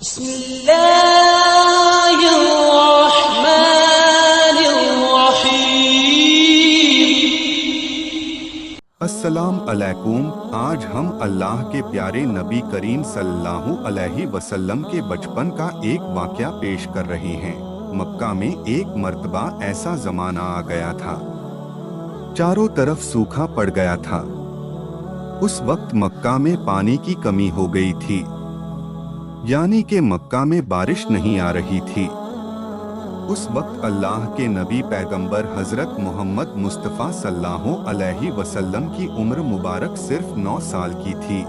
بسم اللہ الرحمن الرحیم۔ السلام علیکم۔ آج ہم اللہ کے پیارے نبی کریم صلی اللہ علیہ وسلم کے بچپن کا ایک واقعہ پیش کر رہے ہیں۔ مکہ میں ایک مرتبہ ایسا زمانہ آ گیا تھا، چاروں طرف سوکھا پڑ گیا تھا۔ اس وقت مکہ میں پانی کی کمی ہو گئی تھی، یعنی کہ مکہ میں بارش نہیں آ رہی تھی۔ اس وقت اللہ کے نبی پیغمبر حضرت محمد مصطفیٰ صلی اللہ علیہ وسلم کی عمر مبارک صرف 9 سال کی تھی۔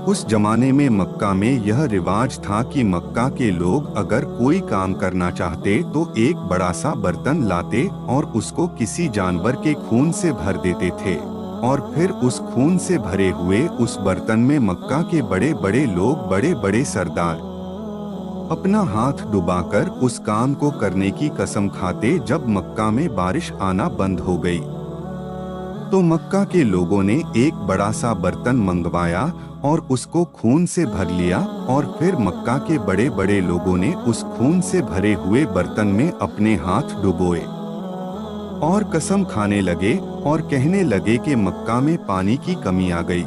اس زمانے میں مکہ میں یہ رواج تھا کہ مکہ کے لوگ اگر کوئی کام کرنا چاہتے تو ایک بڑا سا برتن لاتے اور اس کو کسی جانور کے خون سے بھر دیتے تھے، اور پھر اس خون سے بھرے ہوئے اس برتن میں مکہ کے بڑے بڑے لوگ، بڑے بڑے سردار اپنا ہاتھ ڈبا کر اس کام کو کرنے کی قسم کھاتے۔ جب مکہ میں بارش آنا بند ہو گئی تو مکہ کے لوگوں نے ایک بڑا سا برتن منگوایا اور اس کو خون سے بھر لیا، اور پھر مکہ کے بڑے بڑے لوگوں نے اس خون سے بھرے ہوئے برتن میں اپنے ہاتھ ڈبوئے اور قسم کھانے لگے اور کہنے لگے کہ مکہ میں پانی کی کمی آ گئی،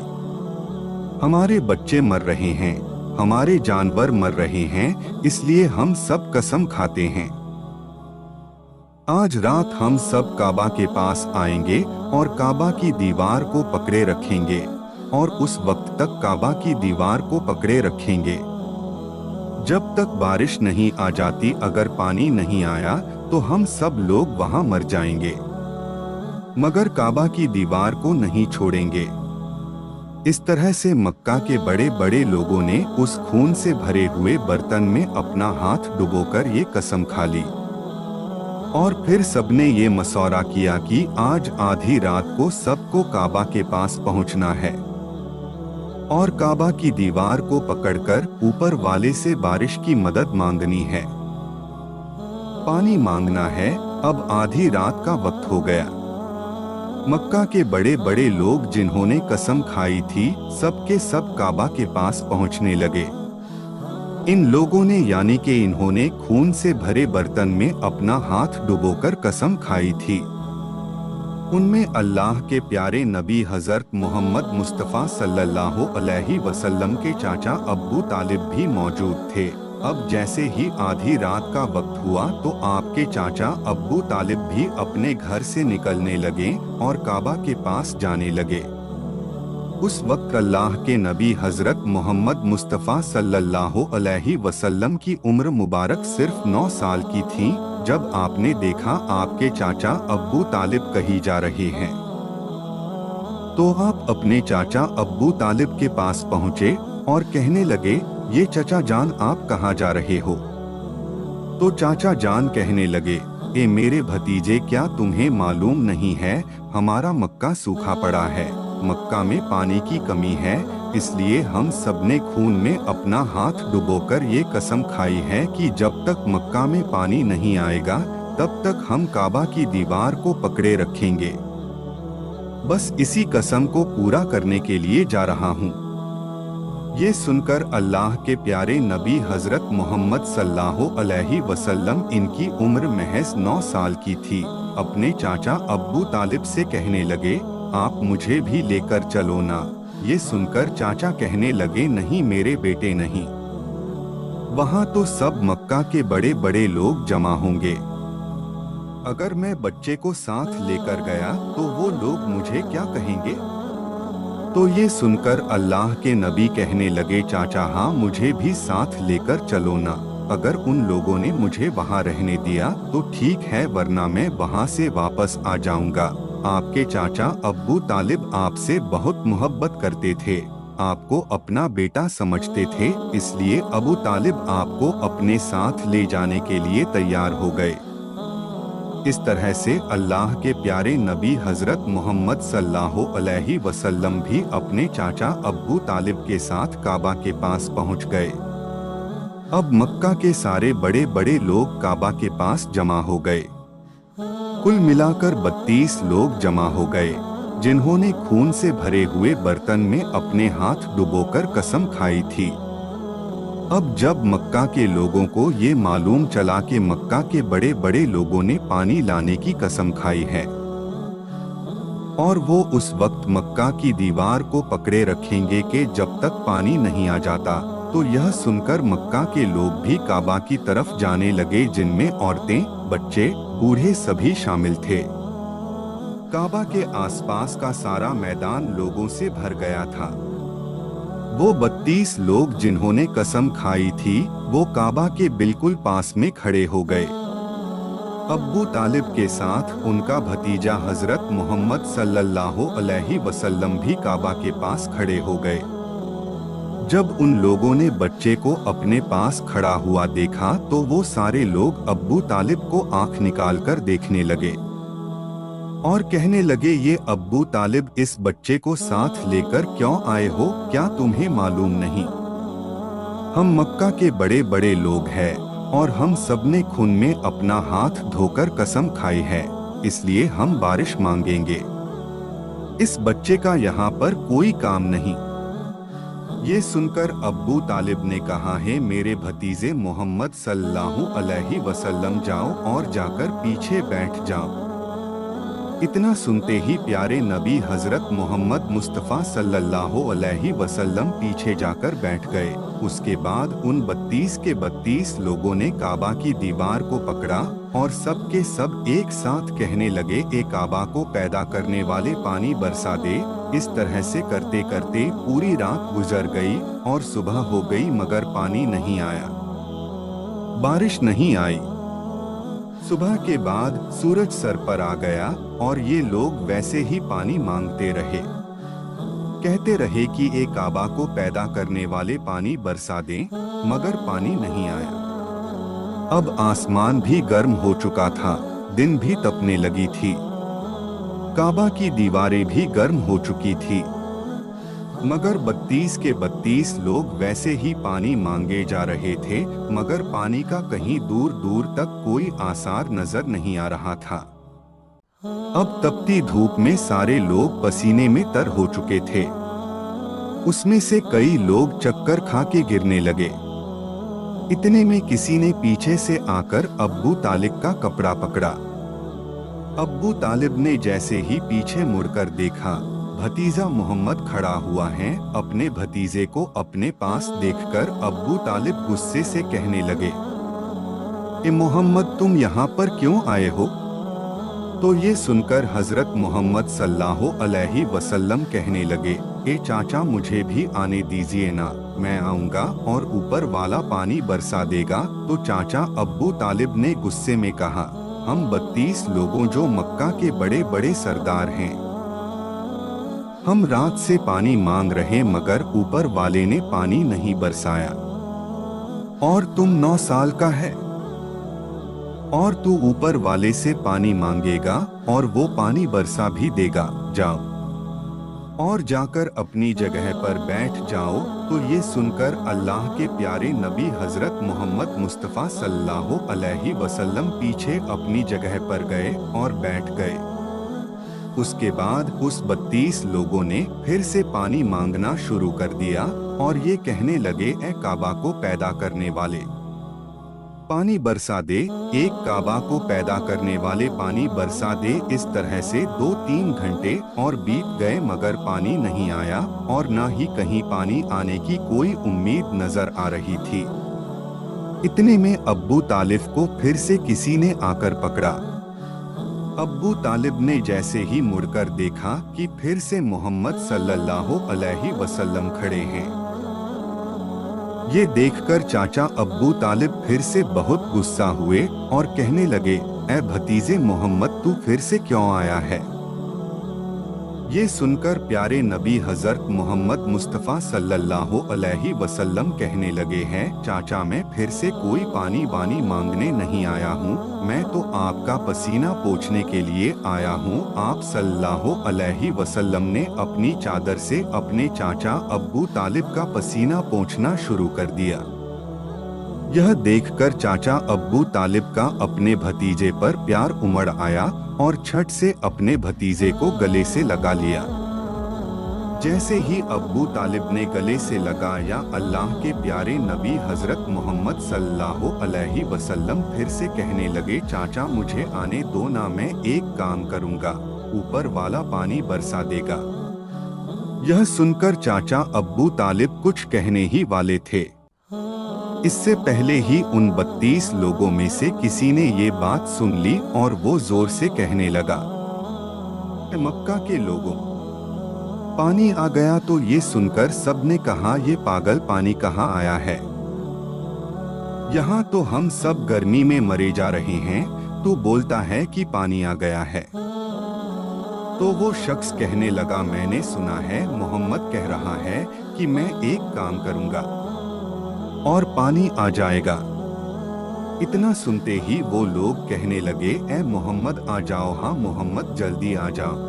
ہمارے بچے مر رہے ہیں، ہمارے جانور مر رہے ہیں، اس لیے ہم سب قسم کھاتے ہیں آج رات ہم سب کعبہ کے پاس آئیں گے اور کعبہ کی دیوار کو پکڑے رکھیں گے، اور اس وقت تک کعبہ کی دیوار کو پکڑے رکھیں گے جب تک بارش نہیں آ جاتی۔ اگر پانی نہیں آیا تو ہم سب لوگ وہاں مر جائیں گے، مگر کعبہ کی دیوار کو نہیں چھوڑیں گے۔ اس طرح سے مکہ کے بڑے بڑے لوگوں نے اس خون سے بھرے ہوئے برتن میں اپنا ہاتھ ڈبو کر یہ قسم کھا لی، اور پھر سب نے یہ مشورہ کیا کہ آج آدھی رات کو سب کو کعبہ کے پاس پہنچنا ہے اور کعبہ کی دیوار کو پکڑ کر اوپر والے سے بارش کی مدد مانگنی ہے، پانی مانگنا ہے۔ اب آدھی رات کا وقت ہو گیا۔ مکہ کے بڑے بڑے لوگ جنہوں نے قسم کھائی تھی سب کے سب کعبہ کے پاس پہنچنے لگے۔ ان لوگوں نے، یعنی کہ انہوں نے خون سے بھرے برتن میں اپنا ہاتھ ڈبو کر قسم کھائی تھی، ان میں اللہ کے پیارے نبی حضرت محمد مصطفیٰ صلی اللہ علیہ وسلم کے چاچا ابو طالب بھی موجود تھے۔ اب جیسے ہی آدھی رات کا وقت ہوا تو آپ کے چاچا ابو طالب بھی اپنے گھر سے نکلنے لگے اور کعبہ کے پاس جانے لگے۔ اس وقت اللہ کے نبی حضرت محمد مصطفیٰ صلی اللہ علیہ وسلم کی عمر مبارک صرف 9 سال کی تھی جب آپ نے دیکھا آپ کے چاچا ابو طالب کہیں جا رہے ہیں، تو آپ اپنے چاچا ابو طالب کے پاس پہنچے اور کہنے لگے، یہ چچا جان آپ کہاں جا رہے ہو؟ تو چاچا جان کہنے لگے، اے میرے بھتیجے، کیا تمہیں معلوم نہیں ہے ہمارا مکہ سوکھا پڑا ہے، مکہ میں پانی کی کمی ہے، اس لیے ہم سب نے خون میں اپنا ہاتھ ڈبو کر یہ قسم کھائی ہے کہ جب تک مکہ میں پانی نہیں آئے گا تب تک ہم کعبہ کی دیوار کو پکڑے رکھیں گے۔ بس اسی قسم کو پورا کرنے کے لیے جا رہا ہوں۔ یہ سن کر اللہ کے پیارے نبی حضرت محمد صلی اللہ علیہ وسلم، ان کی عمر محض 9 سال کی تھی، اپنے چاچا ابو طالب سے کہنے لگے، آپ مجھے بھی لے کر چلو نا۔ یہ سن کر چاچا کہنے لگے، نہیں میرے بیٹے نہیں، وہاں تو سب مکہ کے بڑے بڑے لوگ جمع ہوں گے، اگر میں بچے کو ساتھ لے کر گیا تو وہ لوگ مجھے کیا کہیں گے؟ تو یہ سن کر اللہ کے نبی کہنے لگے، چاچا ہاں مجھے بھی ساتھ لے کر چلو نا، اگر ان لوگوں نے مجھے وہاں رہنے دیا تو ٹھیک ہے، ورنہ میں وہاں سے واپس آ جاؤں گا۔ آپ کے چاچا ابو طالب آپ سے بہت محبت کرتے تھے، آپ کو اپنا بیٹا سمجھتے تھے، اس لیے ابو طالب آپ کو اپنے ساتھ لے جانے کے لیے تیار ہو گئے۔ اس طرح سے اللہ کے پیارے نبی حضرت محمد صلی اللہ علیہ وسلم بھی اپنے چاچا ابو طالب کے ساتھ کعبہ کے پاس پہنچ گئے۔ اب مکہ کے سارے بڑے بڑے لوگ کعبہ کے پاس جمع ہو گئے، کل ملا کر 32 لوگ جمع ہو گئے جنہوں نے خون سے بھرے ہوئے برتن میں اپنے ہاتھ ڈبو کر قسم کھائی تھی۔ अब जब मक्का के लोगों को ये मालूम चला कि मक्का के बड़े बड़े लोगों ने पानी लाने की कसम खाई है और वो उस वक्त मक्का की दीवार को पकड़े रखेंगे कि जब तक पानी नहीं आ जाता, तो यह सुनकर मक्का के लोग भी काबा की तरफ जाने लगे, जिनमें औरतें, बच्चे, बूढ़े सभी शामिल थे। काबा के आसपास का सारा मैदान लोगों से भर गया था। वो 32 लोग जिन्होंने कसम खाई थी, वो काबा के बिल्कुल पास में खड़े हो गए। अब्बू तालिब के साथ उनका भतीजा हजरत मोहम्मद सल्लल्लाहु अलैहि वसल्लम भी काबा के पास खड़े हो गए। जब उन लोगों ने बच्चे को अपने पास खड़ा हुआ देखा, तो वो सारे लोग अब्बू तालिब को आंख निकालकर देखने लगे और कहने लगे, ये अब्बू तालिब इस बच्चे को साथ लेकर क्यों आए हो? क्या तुम्हें मालूम नहीं? हम मक्का के बड़े बड़े लोग हैं और हम सब ने खून में अपना हाथ धोकर कसम खाई है, इसलिए हम बारिश मांगेंगे। इस बच्चे का यहाँ पर कोई काम नहीं। ये सुनकर अब्बू तालिब ने कहा, है मेरे भतीजे मोहम्मद सल्लल्लाहु अलैहि वसल्लम, जाओ और जाकर पीछे बैठ जाओ। इतना सुनते ही प्यारे नबी हजरत मोहम्मद मुस्तफ़ा सल्लल्लाहु अलैहि वसल्लम पीछे जाकर बैठ गए। उसके बाद उन 32 के 32 लोगों ने काबा की दीवार को पकड़ा और सब के सब एक साथ कहने लगे, ए काबा को पैदा करने वाले पानी बरसा दे। इस तरह से करते करते पूरी रात गुजर गई और सुबह हो गई, मगर पानी नहीं आया, बारिश नहीं आई। सुबह के बाद सूरज सर पर आ गया और ये लोग वैसे ही पानी मांगते रहे, कहते रहे कि ए काबा को पैदा करने वाले पानी बरसा दें, मगर पानी नहीं आया। अब आसमान भी गर्म हो चुका था, दिन भी तपने लगी थी, काबा की दीवारें भी गर्म हो चुकी थी, मगर 32 के 32 लोग वैसे ही पानी मांगे जा रहे थे, मगर पानी का कहीं दूर दूर तक कोई आसार नजर नहीं आ रहा था। अब तपती धूप में सारे लोग पसीने में तर हो चुके थे। उसमें से कई लोग चक्कर खा के गिरने लगे। इतने में किसी ने पीछे से आकर अब्बू तालिब का कपड़ा पकड़ा। अब्बू तालिब ने जैसे ही पीछे मुड़कर देखा, भतीजा मोहम्मद खड़ा हुआ है। अपने भतीजे को अपने पास देखकर अब्बू तालिब गुस्से से कहने लगे, ए मोहम्मद, तुम यहाँ पर क्यों आए हो? तो ये सुनकर हजरत मोहम्मद सल्लल्लाहु अलैहि वसल्लम कहने लगे, ए चाचा, मुझे भी आने दीजिए ना, मैं आऊंगा और ऊपर वाला पानी बरसा देगा। तो चाचा अब्बू तालिब ने गुस्से में कहा, हम 32 लोगों जो मक्का के बड़े बड़े सरदार हैं, हम रात से पानी मांग रहे, मगर ऊपर वाले ने पानी नहीं बरसाया, और तुम 9 साल का है और तू ऊपर वाले से पानी मांगेगा और वो पानी बरसा भी देगा। जाओ और जाकर अपनी जगह पर बैठ जाओ। तो ये सुनकर अल्लाह के प्यारे नबी हजरत मोहम्मद मुस्तफ़ा सल्लल्लाहु अलैहि वसल्लम पीछे अपनी जगह पर गए और बैठ गए। उसके बाद उस 32 लोगों ने फिर से पानी मांगना शुरू कर दिया और ये कहने लगे, ए काबा को पैदा करने वाले, पानी बरसा दे। एक काबा को पैदा करने वाले, पानी बरसा दे। इस तरह से 2-3 घंटे और बीत गए, मगर पानी नहीं आया और न ही कहीं पानी आने की कोई उम्मीद नजर आ रही थी। इतने में अब्बू तालिब को फिर से किसी ने आकर पकड़ा। अब्बू तालिब ने जैसे ही मुड़कर देखा कि फिर से मोहम्मद सल्लल्लाहु अलैहि वसल्लम खड़े हैं। ये देखकर चाचा अब्बू तालिब फिर से बहुत गुस्सा हुए और कहने लगे, ए भतीजे मोहम्मद, तू फिर से क्यों आया है? ये सुनकर प्यारे नबी हजरत मोहम्मद मुस्तफ़ा सल्लल्लाहु अलैहि वसल्लम कहने लगे हैं, चाचा, मैं फिर से कोई पानी वानी मांगने नहीं आया हूँ, मैं तो आपका पसीना पोंछने के लिए आया हूँ। आप सल्लल्लाहु अलैहि वसल्लम ने अपनी चादर से अपने चाचा अब्बू तालिब का पसीना पोंछना शुरू कर दिया। यह देखकर चाचा अब्बू तालिब का अपने भतीजे पर प्यार उमड़ आया और छट से अपने भतीजे को गले से लगा लिया। जैसे ही अब्बू तालिब ने गले से लगाया, अल्लाह के प्यारे नबी हजरत मोहम्मद सल्लल्लाहु अलैहि वसल्लम फिर से कहने लगे, चाचा मुझे आने दो ना, मैं एक काम करूंगा, ऊपर वाला पानी बरसा देगा। यह सुनकर चाचा अब्बू तालिब कुछ कहने ही वाले थे। इससे पहले ही उन 32 लोगों में से किसी ने ये बात सुन ली और वो जोर से कहने लगा, मक्का के लोगों, पानी आ गया। तो ये सुनकर सबने कहा, ये पागल, पानी कहाँ आया है? यहाँ तो हम सब गर्मी में मरे जा रहे हैं, तू बोलता है कि पानी आ गया है। तो वो शख्स कहने लगा, मैंने सुना है मोहम्मद कह रहा है कि मैं एक काम करूंगा और पानी आ जाएगा। इतना सुनते ही वो लोग कहने लगे, ए मोहम्मद आ जाओ, हाँ मोहम्मद जल्दी आ जाओ।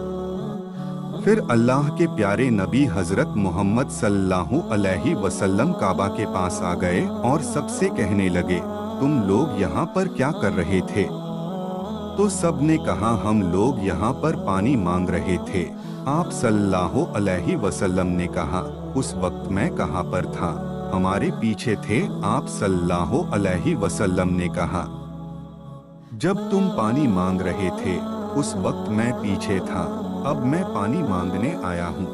फिर अल्लाह के प्यारे नबी हजरत मोहम्मद सल्लल्लाहु अलैहि वसल्लम काबा के पास आ गए और सबसे कहने लगे, तुम लोग यहाँ पर क्या कर रहे थे? तो सब ने कहा, हम लोग यहाँ पर पानी मांग रहे थे। आप सल्लल्लाहु अलैहि वसल्लम ने कहा, उस वक्त मैं कहाँ पर था? हमारे पीछे थे। आप सल्लल्लाहु अलैहि वसल्लम ने कहा, जब तुम पानी मांग रहे थे उस वक्त मैं पीछे था, अब मैं पानी मांगने आया हूँ,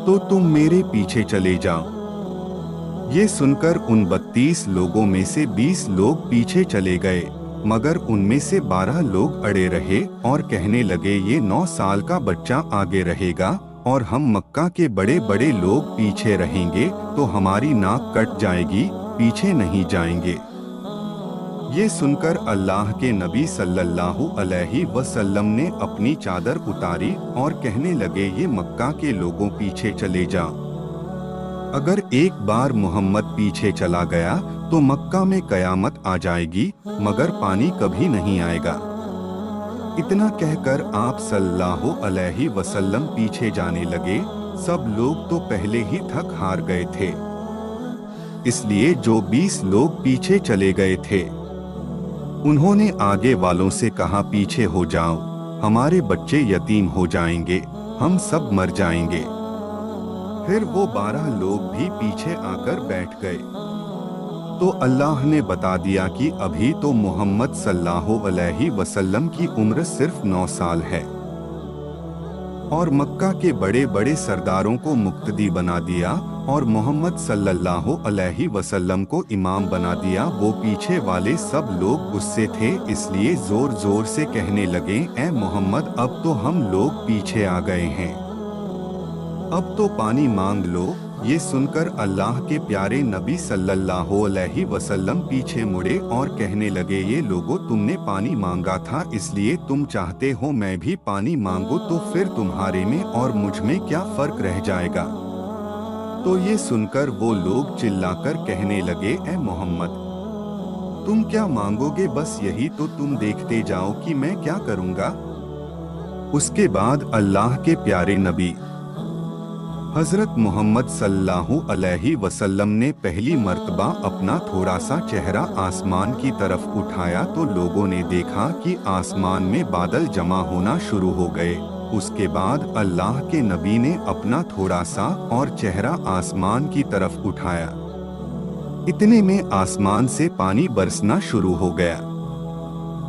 तो तुम मेरे पीछे चले जाओ। ये सुनकर उन 32 लोगों में से 20 लोग पीछे चले गए, मगर उनमें से 12 लोग अड़े रहे और कहने लगे, ये 9 साल का बच्चा आगे रहेगा और हम मक्का के बड़े बड़े लोग पीछे रहेंगे तो हमारी नाक कट जाएगी, पीछे नहीं जाएंगे। ये सुनकर अल्लाह के नबी सल्लल्लाहु अलैहि वसल्लम ने अपनी चादर उतारी और कहने लगे, ये मक्का के लोगों पीछे चले जाओ। अगर एक बार मोहम्मद पीछे चला गया तो मक्का में कयामत आ जाएगी, मगर पानी कभी नहीं आएगा। इतना कहकर आप सल्लल्लाहु अलैहि वसल्लम पीछे जाने लगे। सब लोग तो पहले ही थक हार गए थे, इसलिए जो 20 लोग पीछे चले गए थे उन्होंने आगे वालों से कहा, पीछे हो जाओ, हमारे बच्चे यतीम हो जाएंगे, हम सब मर जाएंगे। फिर वो 12 लोग भी पीछे आकर बैठ गए। तो अल्लाह ने बता दिया कि अभी तो मोहम्मद सल्लल्लाहु अलैहि वसल्लम की उम्र सिर्फ 9 साल है और मक्का के बड़े बड़े सरदारों को मुक्तदी बना दिया और मोहम्मद सल्लल्लाहु अलैहि वसल्लम को इमाम बना दिया। वो पीछे वाले सब लोग गुस्से थे, इसलिए जोर जोर से कहने लगे, ए मोहम्मद, अब तो हम लोग पीछे आ गए हैं, अब तो पानी मांग लो। ये सुनकर अल्लाह के प्यारे नबी सल्लल्लाहु अलैहि वसल्लम पीछे मुड़े और कहने लगे, ये लोगों, तुमने पानी मांगा था इसलिए तुम चाहते हो मैं भी पानी मांगू, तो फिर तुम्हारे में और मुझ में क्या फर्क रह जाएगा? तो ये सुनकर वो लोग चिल्लाकर कहने लगे, ए मोहम्मद, तुम क्या मांगोगे? बस यही तो तुम देखते जाओ कि मैं क्या करूंगा। उसके बाद अल्लाह के प्यारे नबी हजरत मोहम्मद सल्लल्लाहु अलैहि वसल्लम ने पहली मर्तबा अपना थोड़ा सा चेहरा आसमान की तरफ उठाया तो लोगों ने देखा कि आसमान में बादल जमा होना शुरू हो गए। उसके बाद अल्लाह के नबी ने अपना थोड़ा सा और चेहरा आसमान की तरफ उठाया। इतने में आसमान से पानी बरसना शुरू हो गया।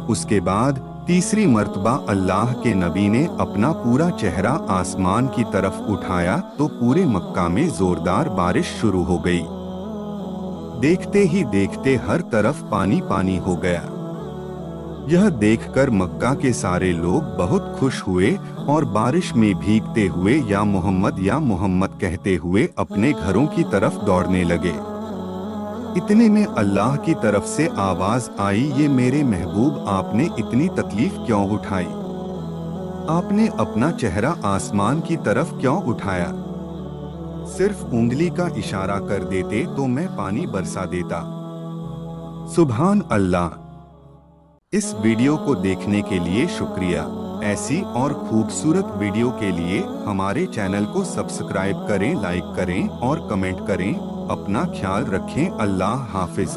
उसके बाद तीसरी मर्तबा अल्लाह के नबी ने अपना पूरा चेहरा आसमान की तरफ उठाया तो पूरे मक्का में जोरदार बारिश शुरू हो गई। देखते ही देखते हर तरफ पानी पानी हो गया। यह देखकर मक्का के सारे लोग बहुत खुश हुए और बारिश में भीगते हुए या मोहम्मद कहते हुए अपने घरों की तरफ दौड़ने लगे। इतने में अल्लाह की तरफ से आवाज आई, ये मेरे महबूब, आपने इतनी तकलीफ क्यों उठाई? आपने अपना चेहरा आसमान की तरफ क्यों उठाया? सिर्फ उंगली का इशारा कर देते तो मैं पानी बरसा देता। सुभान अल्लाह। इस वीडियो को देखने के लिए शुक्रिया। ऐसी और खूबसूरत वीडियो के लिए हमारे चैनल को सब्सक्राइब करें, लाइक करें और कमेंट करें। अपना ख्याल रखें। अल्लाह हाफिज।